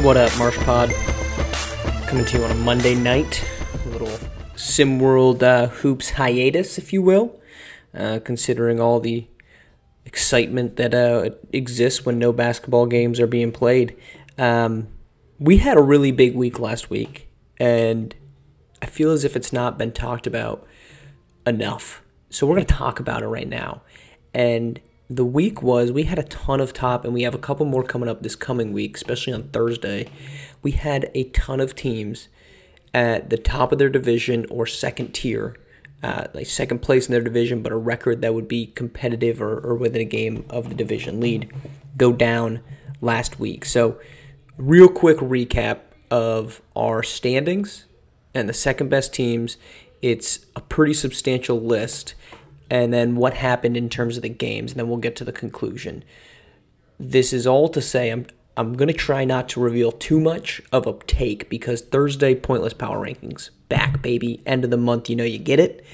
What up, Marsh Pod? Coming to you on a Monday night. A little SimWorld hoops hiatus, if you will. Considering all the excitement that exists when no basketball games are being played. We had a really big week last week, and I feel as if it's not been talked about enough. So we're going to talk about it right now. And the week we had a ton of top, and we have a couple more coming up this coming week, especially on Thursday. We had a ton of teams at the top of their division or second tier, like second place in their division, but a record that would be competitive or within a game of the division lead, go down last week. So real quick recap of our standings and the second best teams. It's a pretty substantial list. And then what happened in terms of the games, and then we'll get to the conclusion. This is all to say I'm going to try not to reveal too much of a take because Thursday, Pointless Power Rankings, back, baby. End of the month, you get it.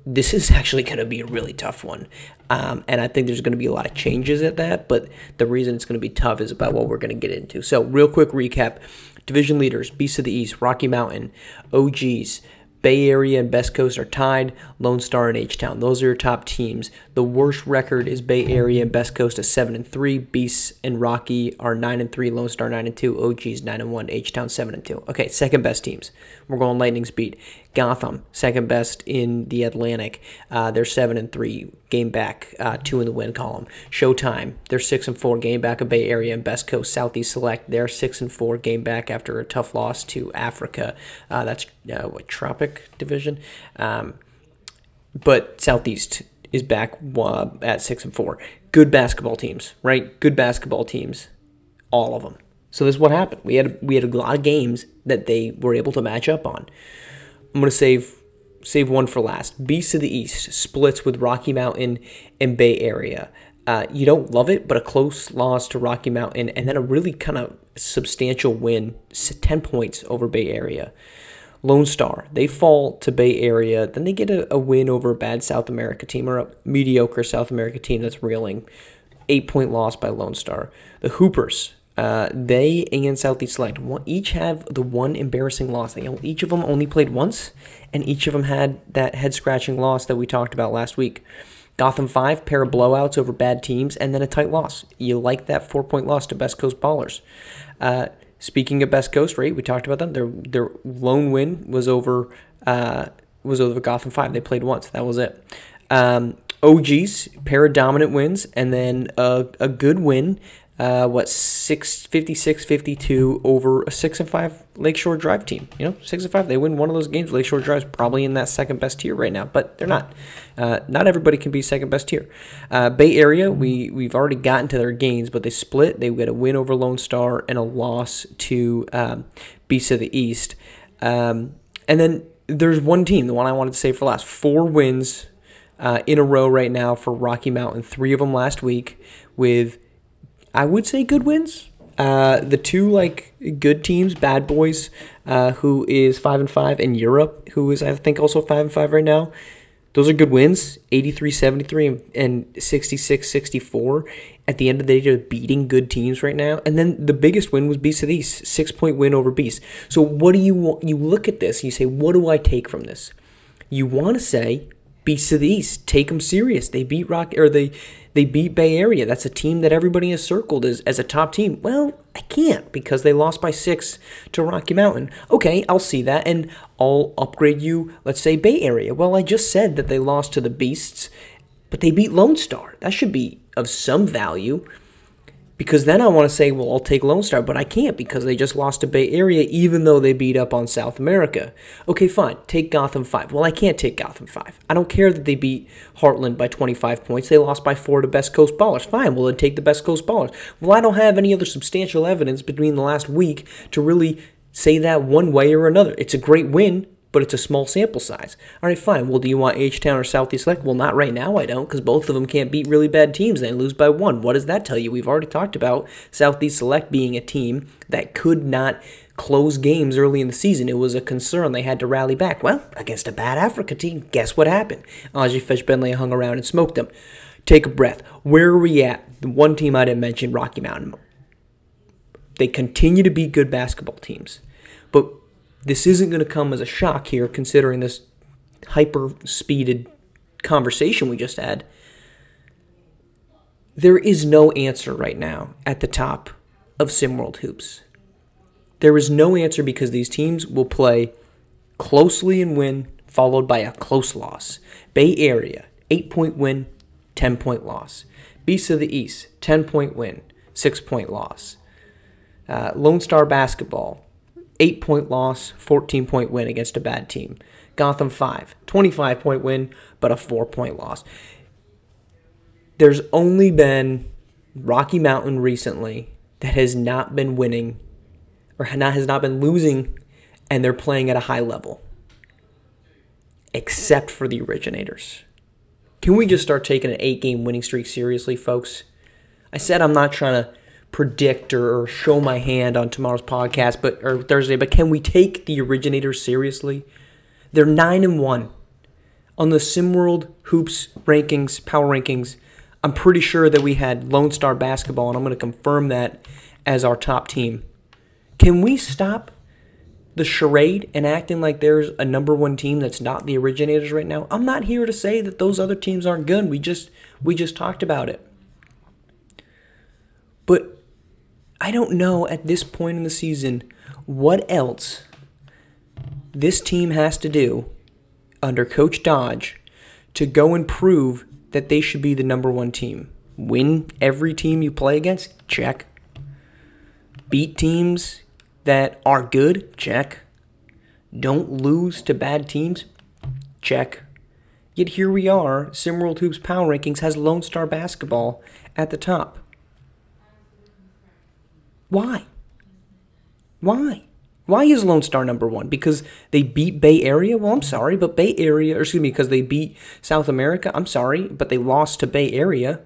This is actually going to be a really tough one. And I think there's going to be a lot of changes at that, but the reason it's going to be tough is about what we're going to get into. So real quick recap. Division leaders, Beasts of the East, Rocky Mountain, OGs, Bay Area and Best Coast are tied, Lone Star and H-Town. Those are your top teams. The worst record is Bay Area and Best Coast at 7-3. Beasts and Rocky are 9-3, Lone Star 9-2, OGs 9-1, H-Town 7-2. Okay, second best teams. We're going lightning speed. Gotham, second best in the Atlantic. They're 7-3, game back, 2 in the win column. Showtime, they're 6-4, game back of Bay Area and Best Coast. Southeast Select, they're 6-4, game back after a tough loss to Africa. That's Tropic Division. But Southeast is back at 6-4. Good basketball teams, right? Good basketball teams, all of them. So this is what happened. We had a lot of games that they were able to match up on. I'm going to save one for last. Beasts of the East splits with Rocky Mountain and Bay Area. You don't love it, but a close loss to Rocky Mountain and then a really kind of substantial win, 10 points over Bay Area. Lone Star, they fall to Bay Area, then they get a win over a bad South America team or a mediocre South America team that's reeling. 8-point loss by Lone Star. The Hoopers, they and Southeast Select each have the one embarrassing loss. Each of them only played once, and each of them had that head-scratching loss that we talked about last week. Gotham 5, pair of blowouts over bad teams, and then a tight loss. You like that 4-point loss to Best Coast Ballers. Speaking of Best Coast, right? We talked about them. Their lone win was over Gotham 5. They played once. That was it. OGs, pair of dominant wins, and then a good win. 56-52 over a 6-5 Lakeshore Drive team. 6-5. They win one of those games. Lakeshore Drive's probably in that second best tier right now, but they're not. Not everybody can be second best tier. Bay Area, we've already gotten to their games, but they split. They get a win over Lone Star and a loss to Beasts of the East. And then there's one team, the one I wanted to say for last. 4 wins in a row right now for Rocky Mountain. 3 of them last week with, I would say, good wins. The 2 good teams, Bad Boys, who is 5-5, and Europe, who is I think also 5-5 right now. Those are good wins, 83-73 and 66-64. At the end of the day, they're beating good teams right now. And then the biggest win was Beasts of the East, 6-point win over Beasts. So what do you want? You look at this and you say, what do I take from this? You want to say Beasts of the East, take them serious. They beat they beat Bay Area. That's a team that everybody has circled as a top team. Well, I can't because they lost by 6 to Rocky Mountain. Okay, I'll see that, and I'll upgrade you, let's say, Bay Area. Well, I just said that they lost to the Beasts, but they beat Lone Star. That should be of some value. Because then I want to say, well, I'll take Lone Star, but I can't because they just lost to Bay Area even though they beat up on South America. Okay, fine. Take Gotham 5. Well, I can't take Gotham 5. I don't care that they beat Heartland by 25 points. They lost by 4 to Best Coast Ballers. Fine, well, then take the Best Coast Ballers. Well, I don't have any other substantial evidence between the last week to really say that one way or another. It's a great win, but it's a small sample size. All right, fine. Well, do you want H-Town or Southeast Select? Well, not right now, I don't, because both of them can't beat really bad teams. They lose by 1. What does that tell you? We've already talked about Southeast Select being a team that could not close games early in the season. It was a concern. They had to rally back. Well, against a bad Africa team, guess what happened? Ajay Feshbenley hung around and smoked them. Take a breath. Where are we at? The one team I didn't mention, Rocky Mountain. They continue to be good basketball teams. But this isn't going to come as a shock here, considering this hyper-speeded conversation we just had. There is no answer right now at the top of SimWorld Hoops. There is no answer because these teams will play closely and win, followed by a close loss. Bay Area, 8-point win, 10-point loss. Beasts of the East, 10-point win, 6-point loss. Lone Star Basketball, 8-point loss, 14-point win against a bad team. Gotham 5, 25-point win, but a 4-point loss. There's only been Rocky Mountain recently that has not been winning or has not been losing, and they're playing at a high level, except for the Originators. Can we just start taking an 8-game winning streak seriously, folks? I said I'm not trying to predict or show my hand on tomorrow's podcast, or Thursday, but can we take the Originators seriously? They're 9-1 on the SimWorld Hoops rankings, power rankings. I'm pretty sure that we had Lone Star Basketball, and I'm going to confirm that as our top team. Can we stop the charade and acting like there's a number one team that's not the Originators right now? I'm not here to say that those other teams aren't good. We just talked about it. But I don't know at this point in the season what else this team has to do under Coach Dodge to go and prove that they should be the number one team. Win every team you play against? Check. Beat teams that are good? Check. Don't lose to bad teams? Check. Yet here we are, SimWorld Hoops Power Rankings has Lone Star Basketball at the top. Why? Why is Lone Star number one? Because they beat Bay Area? Well, I'm sorry, but because they beat South America? I'm sorry, but they lost to Bay Area.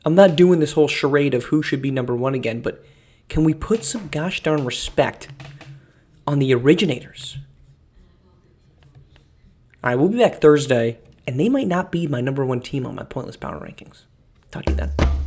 I'm not doing this whole charade of who should be number one again, but can we put some gosh darn respect on the Originators? All right, we'll be back Thursday, and they might not be my number one team on my Pointless Power Rankings. Talk to you then.